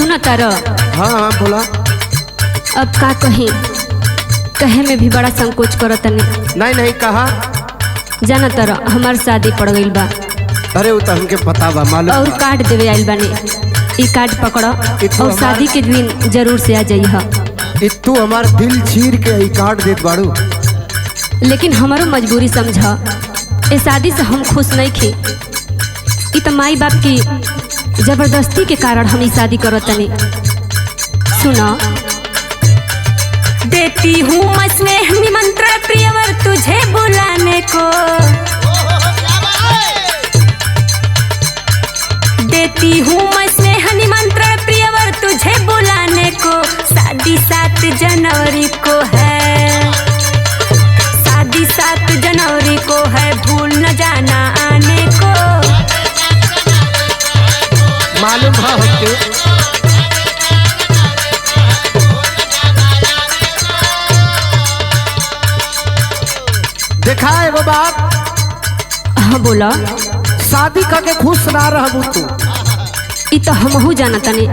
सुना तारा। हाँ हाँ बोला। अब का कहीं कहे में भी बड़ा संकोच करत नहीं। नहीं नहीं कहा। जाना तारा हमार शादी पड़ गई बा। अरे वो तो हमके पता बा मालूम और बा। कार्ड देवे आइल बानी। ई कार्ड पकड़ो और शादी के दिन जरूर से आ जाइए। तू हमार दिल चीर के ई कार्ड देत बाड़ू। लेकिन हमारो मजबूरी समझा। ए शादी से हम खुश नहीं थी। ई तो माई बाप की जबरदस्ती के कारण हम ई शादी करतनी। सुनो देती हूँ मैं स्नेह निमंत्रण प्रियवर तुझे बुलाने को। देती हूँ मैं स्नेह निमंत्रण प्रियवर तुझे बुलाने को। शादी 7 जनवरी को है। शादी 7 जनवरी को है, भूल न जाना आने को। मालूम है हमके। देखा है वो बात। हाँ बोला। शादी करके खुश ना रहबू तू। ई तो हमहू जाना तनी।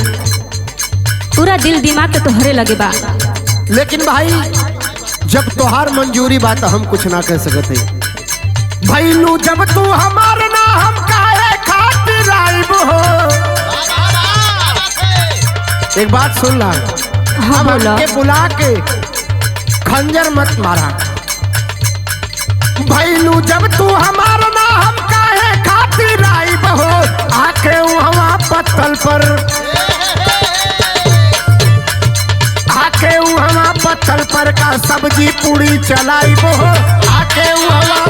पूरा दिल दिमाग तो तोहरे लगे बा। लेकिन भाई जब तोहार मंजूरी बात हम कुछ ना कह सकते। भैलू जब तू हमार ना हम काहे खातिर आइब हो। एक बात सुन ला। हाँ बोला। हमके बुला के खंजर मत मारा। भैलू जब तू हमार ना हम काहे खातिर आइब हो। आके वहाँ पत्तल पर आके वहाँ पत्थर पर का सब्जी पूरी चलाई वो। आके वहाँ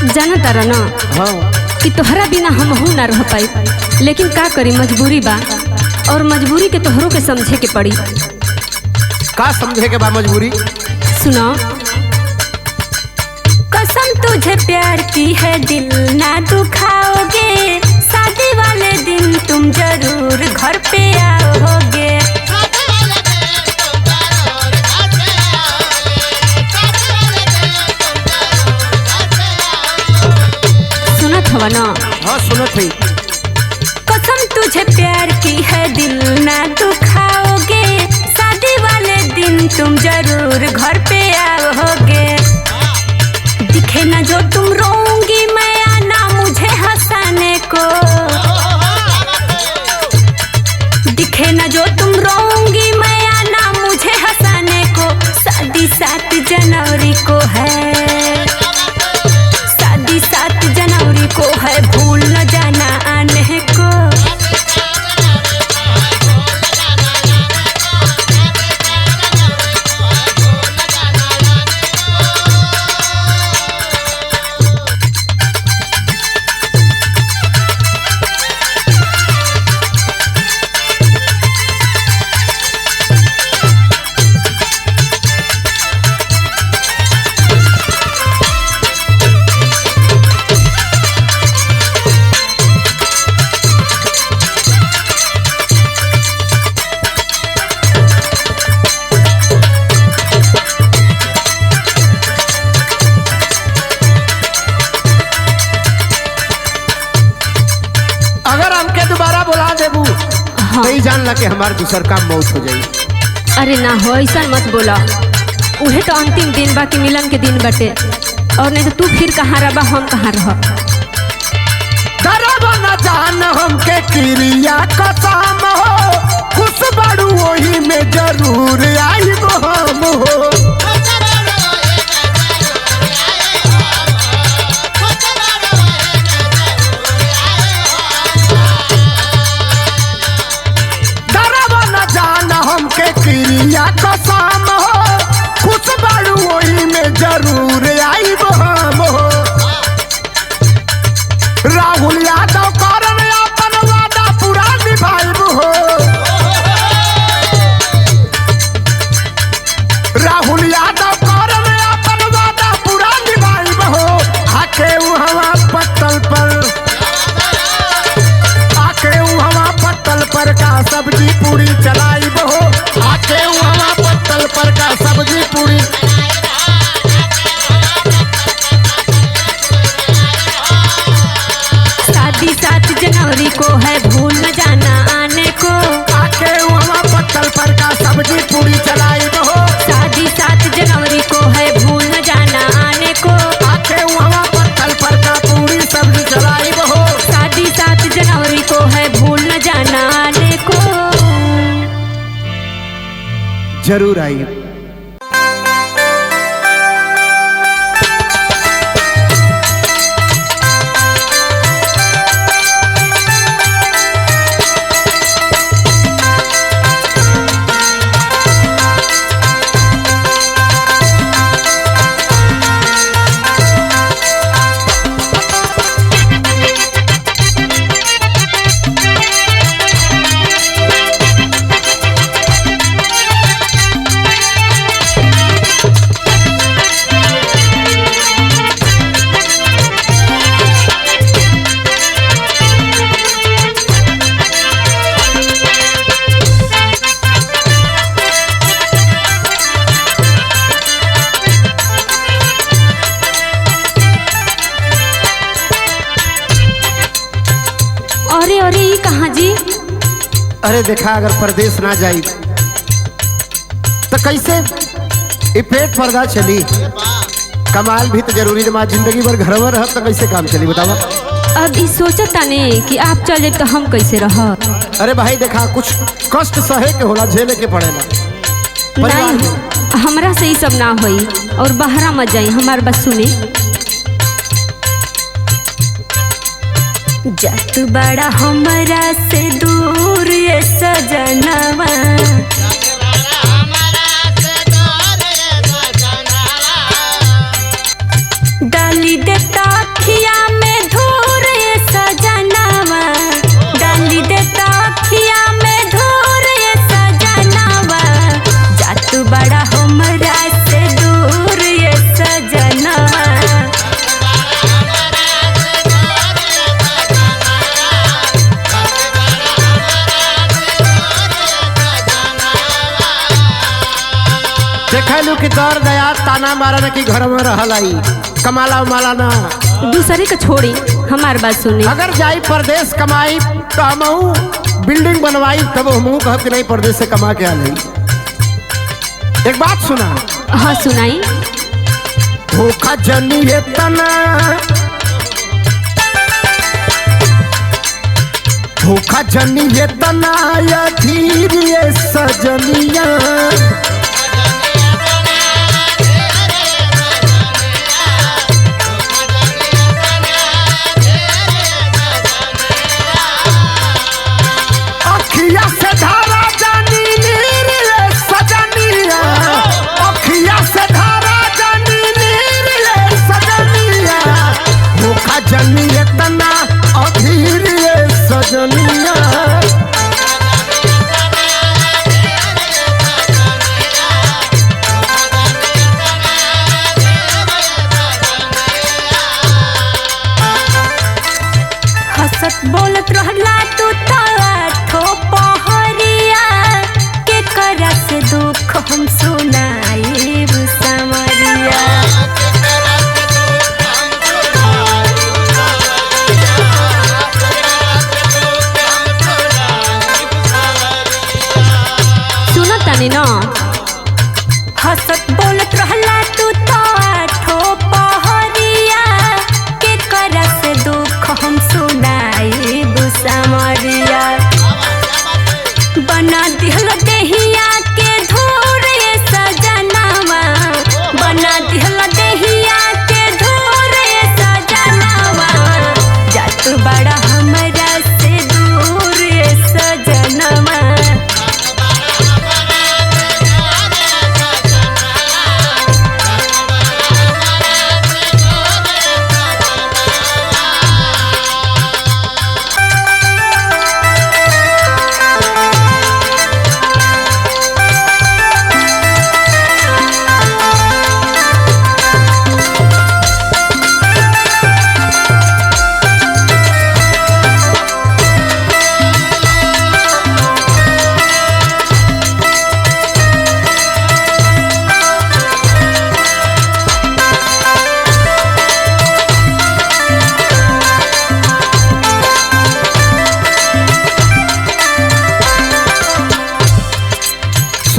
जाना तारा ना। हाँ कि तोहरा बिना हमहू ना रह पाई। लेकिन का करी मजबूरी बा। और मजबूरी के तोहरों के समझे के पड़ी। का समझे के बा मजबूरी। सुनो कसम तुझे प्यार की है, दिल ना दुखाओगे। शादी वाले दिन तुम जरूर घर पे आओगे। सुनत हवा ना। हाँ सुनत है। कसम तुझे प्यार की है, दिल ना दुखाओगे। शादी वाले दिन तुम जरूर घर पे आओगे। दिखे ना जो तुम रोऊंगी मैं, आना मुझे हंसाने को। दिखे ना जो तुम रोऊंगी मैं, आना मुझे हंसाने को। शादी 7 जनवरी को है। शादी 7 जनवरी को है, भूल न जाना आने को। अगर हमके दोबारा बुला देबू हाँ। तो जान ला के हमार दूसर का मौत हो जाई। अरे ना हो ऐसा मत बोला। उहे तो अंतिम दिन बा कि मिलन के दिन बटे। और नहीं तो तू फिर कहाँ रहा हम कहाँ रह। डरबा न जान हमके क्रिया कसम हो। खुश बाड़ू वही में जरूर आइब हम हो। डरबा न जान हमके क्रिया कसम हो। खुश बाड़ू वही में राहुल यादव करम अपन वादा पूरा निभाइब हो। आके उहवा पत्तल पर, आके उहवा पत्तल पर का सब्जी पूरी चलाइब हो। आके उहवा पत्तल पर का सब्जी पूरी। शादी 7 जनवरी को है, भूल न जाना आने को। आके उहवा पत्तल पर का सब्जी पूरी चलाइब हो। शादी 7 जनवरी को है, भूल न जाना आने को। आके उहवा पत्तल पर का पूरी सब्जी चलाइब हो। शादी 7 जनवरी को है, भूल न जाना आने को। जरूर आई। अरे अरे ये कहाँ जी? अरे देखा, अगर परदेश ना जाई तो कैसे ये पेट पर्दा चली? कमाल भी तो जरूरी है। जिंदगी भर घर में रह तो कैसे काम चली बतावा? अब ई सोचता ने कि आप चल जाए तो हम कैसे रह? अरे भाई देखा, कुछ कष्ट सहे के होला, झेले के पड़ेला। परिवार में। नहीं, हमरा से ही सब ना होई और बहरा मत जाई। हमार बात सुने। जत बड़ा हमरा से दूर ये सजनवा, डाली देता अखिया में धूर ये सजनवा, डाली देता अखिया में धूर ये सजनवा। जत बड़ा हमरा से दूर ये सजनवा। देखा लू कि दौर गया ताना मारन की घर में रहल आई, कमाला उमाला ना। दूसरे को छोड़ी, हमार बात सुनी। अगर जाई परदेश कमाई तो हमहू बिल्डिंग बनवाई, तब हमहू कहब कि नहीं परदेश से कमा के आल। एक बात सुना। हाँ सुनाई। धोखा जनी ये तना, धोखा जनी ये तना या धीर ये सजनिया। अखिया से धारा जानी नीर ये सजनिया, अखिया से धारा जानी नीर ये सजनिया। धोखा जनी ये तना अधीर ये सजनिया। हंसत बोलत रहला तू ठो पहरिया, के करा से दुख हम सुनाइब समरिया। सुनत तानी ना? हंसत बोलत रहला तू ठो पहरिया, के करा से दुख हम सुनाइब समरिया। बना दिहल देहिया के धूर ये सजनवा, बना दिहल देहिया के धूर ये सजनवा। जात बड़ा हमरा से दूर ये सजनवा।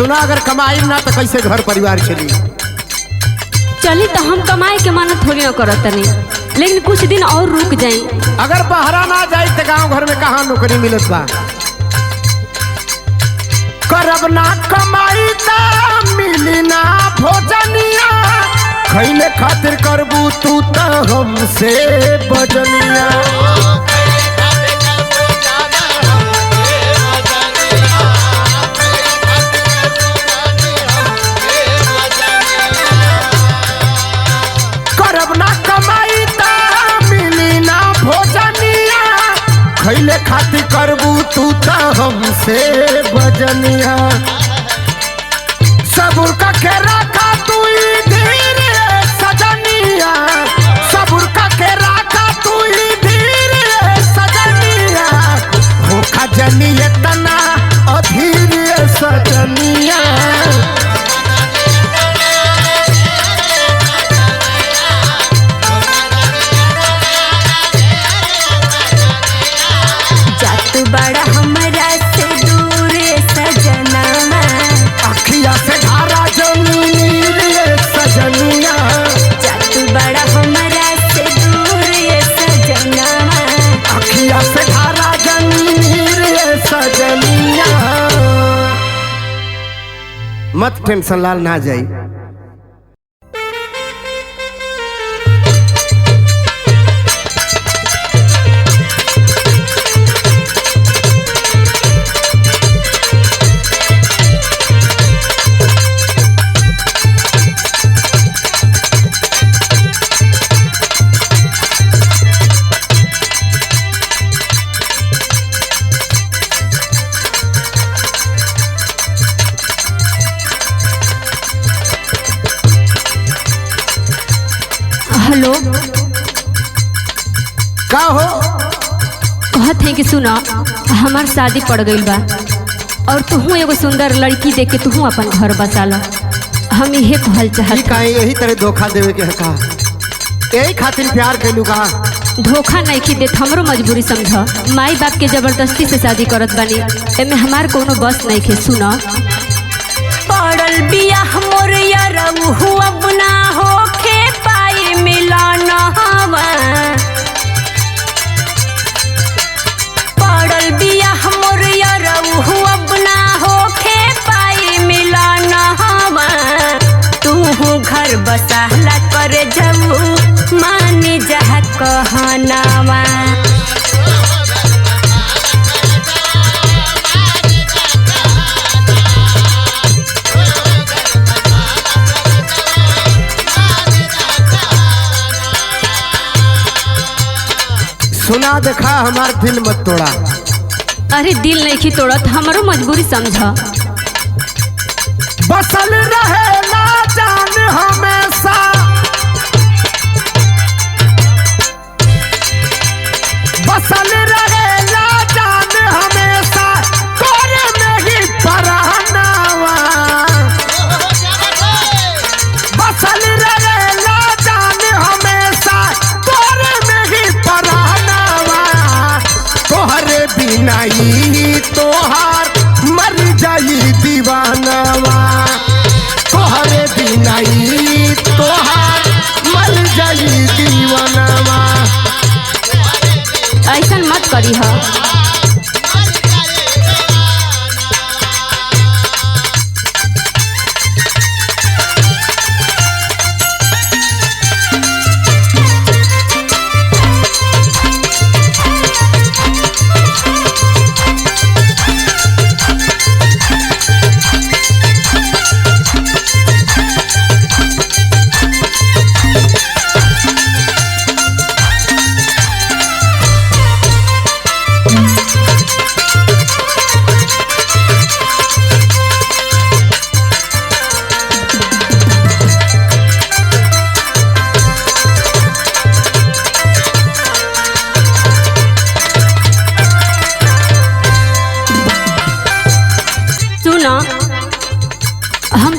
सुना अगर कमाई ना तो कैसे घर परिवार चली। चली तो हम कमाए के माना थोड़ी ना करत तनी, लेकिन कुछ दिन और रुक जाई। अगर बहरा ना जाई तो गांव घर में कहाँ नौकरी मिलत बा। करब ना कमाई ता मिली ना भोजनिया, खैले खातिर करबू तू तो हमसे बजनिया। करब ना कमाई ता मिली ना भोजनिया, खैले खातिर करबू तू तो हमसे बजनिया। सबुर का के रखा तू धीर सजनिया, सबुर का के रखा तू धीर सजनिया। धोखा जनिए तना अधीर सजनिया। जातू बड़ा हमरा से दूर सजनवा, अखिया से धारा जमीन सजनिया। जातू बड़ा हमरा से दूर सजनवा। अखिया से धारा जमीन सजनिया। मत टेंशन लाल ना जाई। हेलो, का हो? कहत है कि सुना हमार शादी पड़ गई बा और तुहू एगो सुंदर लड़की देख के तुहू अपन घर बसा ला। हम इहे कहल चाहत। काहे यही तरह धोखा देवे के है का? यही खातिर प्यार कैलू का? धोखा नहीं की देत, हमरो मजबूरी समझ। माई बाप के जबरदस्ती से शादी करत बानी, एमे हमार कोनो बस नहीं के। सुना पड़ल बियाह मोर यारऊ अब ना होखे पाई मिलन हवा। पड़ल बियाह मोर यारऊ अब ना होखे पाई मिलन हवा। तू घर बसाला कर जाऊ मान जा कहनावा। सुना देखा हमार दिल मत तोड़ा। अरे दिल नहीं की तोड़त, हमारो मजबूरी समझ। बसल रहे ना जान हमेशा, बसल रहे ना जान हमेशा, तोरे में ही परानावा। बसल रहे ना जान हमेशा, तोरे में ही परानावा। तोहरे बिना ही तोहार मर जाई दीवानवा। तोहरे बिना ही तोहार मर जाई दीवानवा। ऐसा मत करी हा।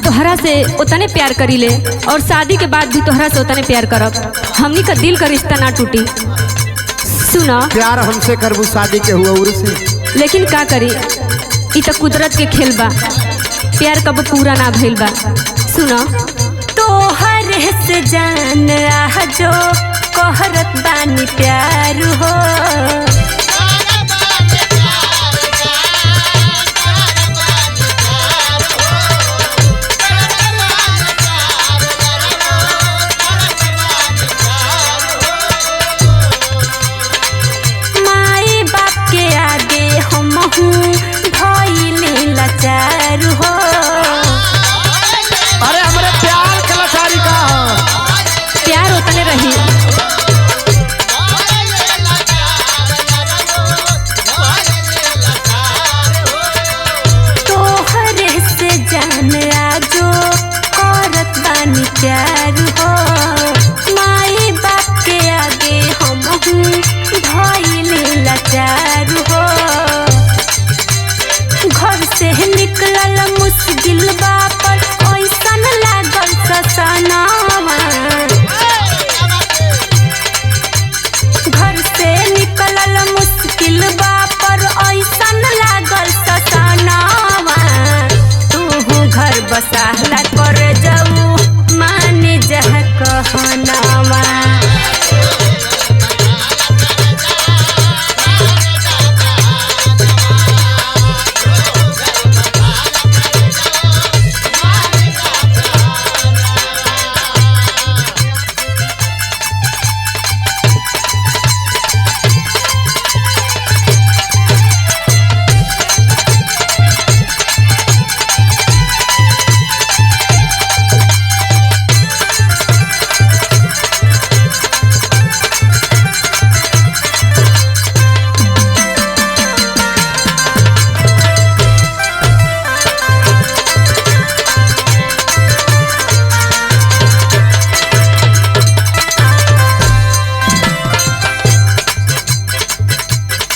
तोहरा से उतने प्यार करी ले और शादी के बाद भी तोहरा से उतने प्यार करब। हमनी का दिल का रिश्ता ना टूटी। सुना, प्यार हमसे करबू शादी के हुआ उर से, लेकिन का करी, ई तो कुदरत के खेल बा। प्यार कब पूरा ना भइल बा। सुनो तोहर से जान आह जो कहरत बानी प्यार हो। माई बाप के आगे हम भइले लाचार हो। अरे हमारे प्यार के लाचारी का प्यार उतने रही। तोहरे से जान आजो करत बानी प्यार हो। माई बाप के आगे हम भइले लाचार हो। घर से निकलल मुश्किल बा पर ऐसन लागल ससनावा। घर से निकलल मुश्किल बा पर ऐसन लागल ससनावा। तू घर बसाहला कर जाऊ मान जह कहनावा।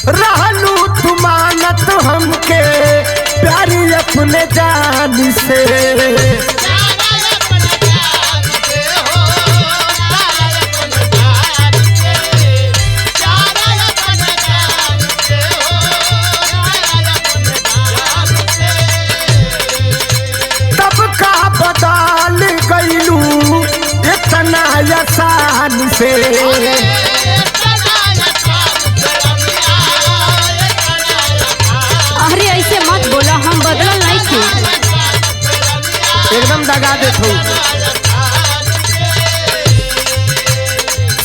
रहलू तू मानत हमके प्यारी अपने जान से। तब का बदल गईलू इतना आसान से। अरे ऐसे मत बोला, हम बदलल नहीं थे। एकदम दगा देत हो।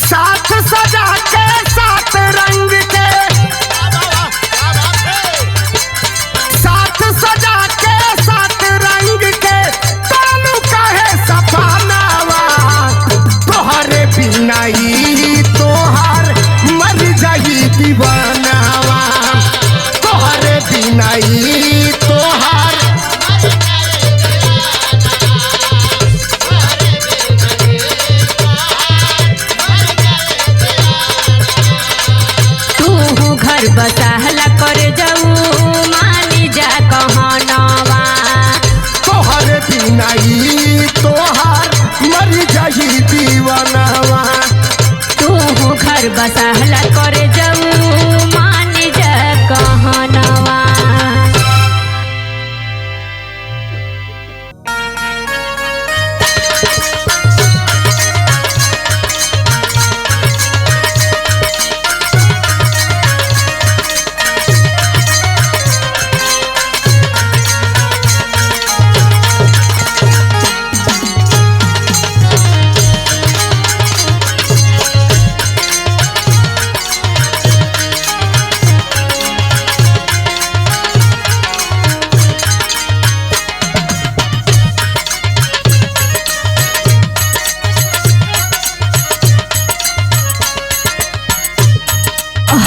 साथ सजा के साथ रंग के, साथ सजा के साथ रंग के तालू कहे सपनावा। तोहरे बिना ही तोहार मर जाई दीवानावा। तोहरे बिना ही तोहार तू घर बसाहला कर जाऊ मानी जा कहनावा। तोहरे बिना ही तोहार मर जाई दीवानावा। तू घर बसाहला कर जाऊ मानी जा कहनावा।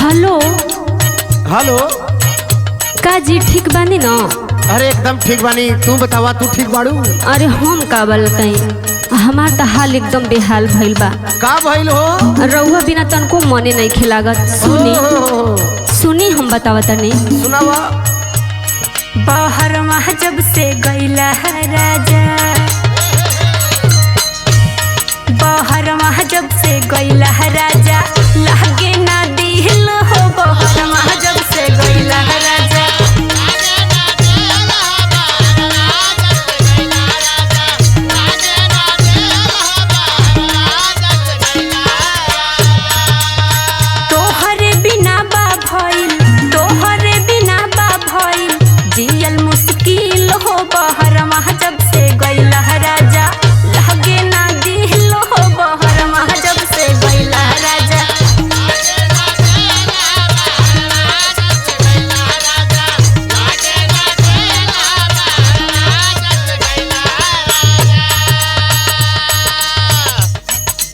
हेलो हेलो का जी ठीक बानी न? अरे एकदम ठीक बानी। तू बतावा तू ठीक बाड़ू? अरे हम का बताई, हमार तो हाल एकदम बेहाल भइल बा। का भइल हो? रउआ बिना तनको मने नहीं खिलागत। सुनी सुनी हम बतावा तनी। सुनावा। बाहर वहाँ जब से गईला राजा, बाहर वहाँ जब से गईला राजा, लागे ना दिल हो। बाहर वहाँ जब से गईला राजा,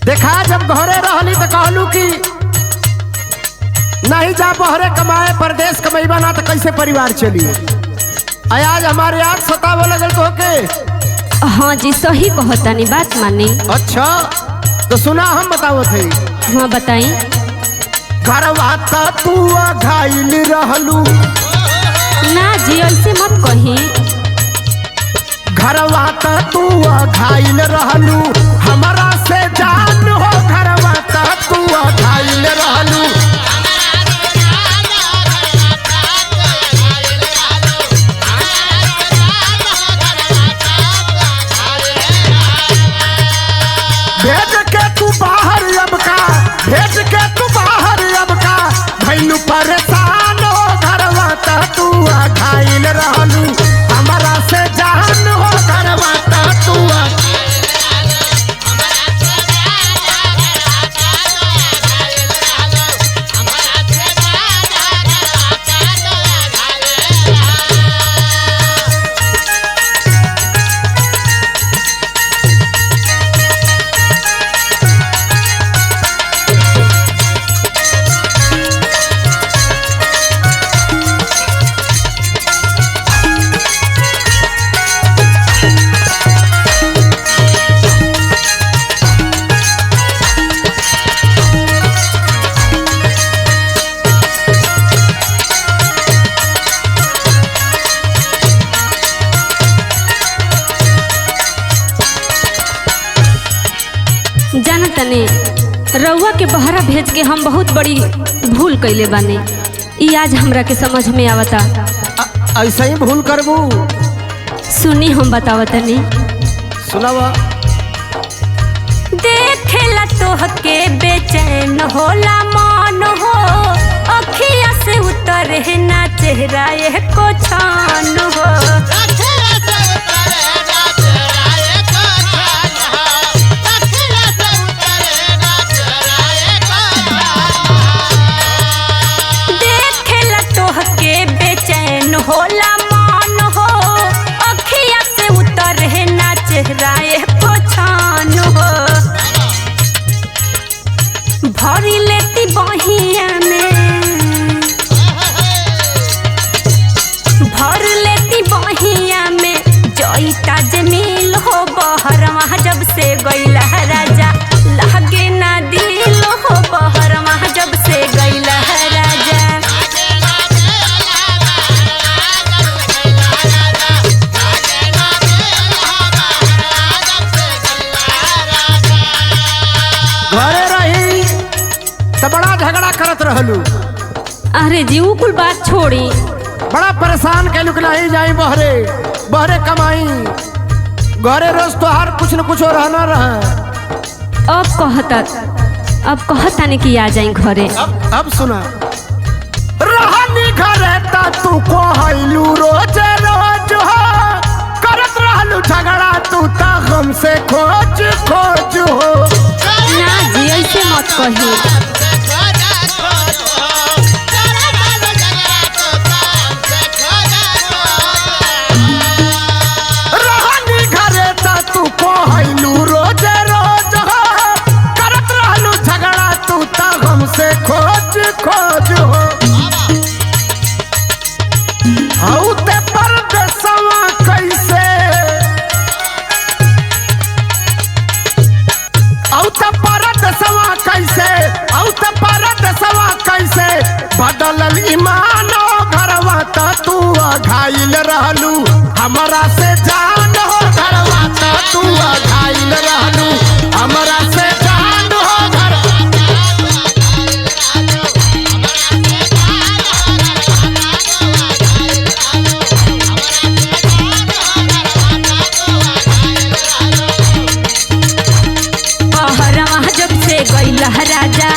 देखा जब घरे रहली तो कहलू कि नहीं जा बहरे कमाए परदेश कमाईबा ना तो कैसे परिवार चली। आज हमारे याद सतावे लगल तो के। हाँ जी सही कहतानी, बात मानी। अच्छा तो सुना हम बताओ थे। हाँ बताई। घरवा त तू घायल रहलू। ना जी ऐसे मत कही। घरवा त तू घायल रहलू हमारा से जान हो। घरवा त तू घायल रहलू। भेज के तू बाहर अब का, भेज के तू बाहर अब का भैलू परेशान हो। घरवा त तू घायल रहलू हमारा से जान हो। घरवा त तू जानतने रउआ के बहरा भेज के हम बहुत बड़ी भूल कैले बानी। ई आज हमरा के समझ में आवता। ऐसा ही भूल करबू। सुनी हम बतावतनी। सुनावा। देखेला तोहके बेचैन होला मन हो। अखिया से उतरे ना चेहरा को छान हो। बेचैन होला मन हो। अखिया से उतरे ना चेहरा को छान हो। भरी लेती बहिया में, भर लेती बहिया में जईता जमील हो। बहरवा जब से गईला राजा लागे ना दिल हो। बहरवा जब से गईला राजा। घरे रही तो बड़ा झगड़ा करत रहलू। अरे जी वो कुल बात छोड़ी। बड़ा परेशान कैलू कि नहीं जाई बहरे, बहरे कमाई। घरे रोज तो हर कुछ न कुछ रहना रहा। अब कहता नहीं कि आ जाए घरे। अब सुना। रहनी घरे ता तू कहलू रोज रोज हो। करत रहलू झगड़ा तू ता हमसे खोज खोज हो। ना जी ऐसे मत कही। रहनी घरे ता तू कहलू रोज रोज हो। करत रहलू झगड़ा तू ता हमसे खोज खोज हो। औते परदेसवा कैसे, औते परदेसवा कैसे, औते परदेसवा कैसे बदलल ईमान हो। घरवा त तू घायल रहलू हमारा से जान हो। घरवा त तू घायल रहलू हमारा से जान हो। बहरवा जब से गईला राजा